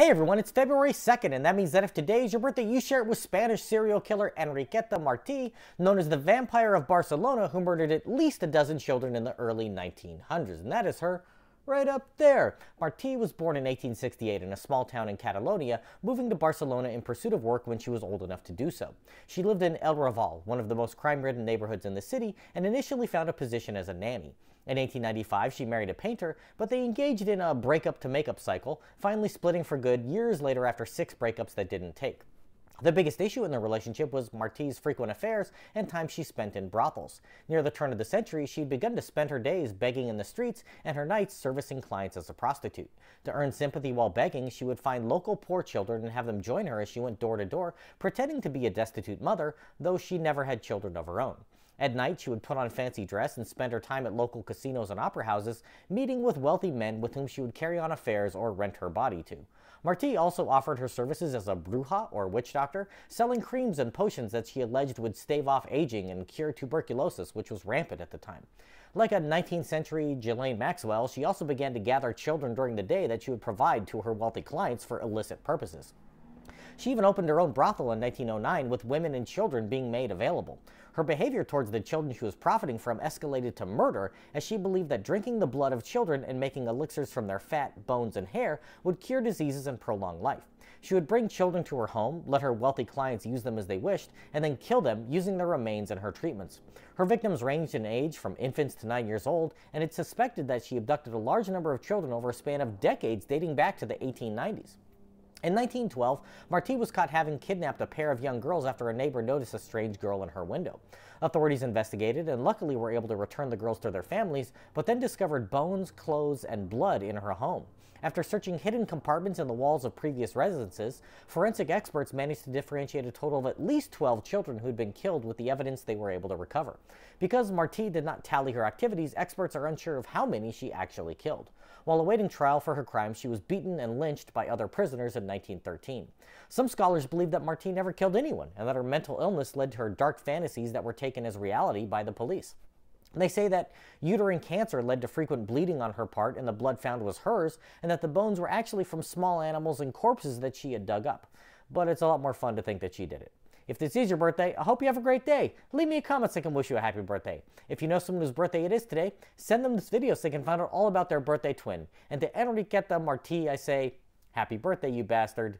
Hey everyone, it's February 2nd, and that means that if today is your birthday, you share it with Spanish serial killer Enriqueta Martí, known as the Vampire of Barcelona, who murdered at least a dozen children in the early 1900s. And that is her right up there. Martí was born in 1868 in a small town in Catalonia, moving to Barcelona in pursuit of work when she was old enough to do so. She lived in El Raval, one of the most crime-ridden neighborhoods in the city, and initially found a position as a nanny. In 1895, she married a painter, but they engaged in a breakup-to-makeup cycle, finally splitting for good years later after 6 breakups that didn't take. The biggest issue in their relationship was Martí's frequent affairs and time she spent in brothels. Near the turn of the century, she'd begun to spend her days begging in the streets and her nights servicing clients as a prostitute. To earn sympathy while begging, she would find local poor children and have them join her as she went door to door, pretending to be a destitute mother, though she never had children of her own. At night, she would put on fancy dress and spend her time at local casinos and opera houses, meeting with wealthy men with whom she would carry on affairs or rent her body to. Martí also offered her services as a bruja, or witch doctor, selling creams and potions that she alleged would stave off aging and cure tuberculosis, which was rampant at the time. Like a 19th century Ghislaine Maxwell, she also began to gather children during the day that she would provide to her wealthy clients for illicit purposes. She even opened her own brothel in 1909 with women and children being made available. Her behavior towards the children she was profiting from escalated to murder, as she believed that drinking the blood of children and making elixirs from their fat, bones, and hair would cure diseases and prolong life. She would bring children to her home, let her wealthy clients use them as they wished, and then kill them using their remains in her treatments. Her victims ranged in age from infants to 9 years old, and it's suspected that she abducted a large number of children over a span of decades dating back to the 1890s. In 1912, Martí was caught having kidnapped a pair of young girls after a neighbor noticed a strange girl in her window. Authorities investigated and luckily were able to return the girls to their families, but then discovered bones, clothes, and blood in her home. After searching hidden compartments in the walls of previous residences, forensic experts managed to differentiate a total of at least 12 children who'd been killed with the evidence they were able to recover. Because Martí did not tally her activities, experts are unsure of how many she actually killed. While awaiting trial for her crimes, she was beaten and lynched by other prisoners in 1913. Some scholars believe that Martí never killed anyone, and that her mental illness led to her dark fantasies that were taken as reality by the police. They say that uterine cancer led to frequent bleeding on her part, and the blood found was hers, and that the bones were actually from small animals and corpses that she had dug up. But it's a lot more fun to think that she did it. If this is your birthday, I hope you have a great day. Leave me a comment so I can wish you a happy birthday. If you know someone whose birthday it is today, send them this video so they can find out all about their birthday twin. And to Enriqueta Martí, I say, happy birthday, you bastard.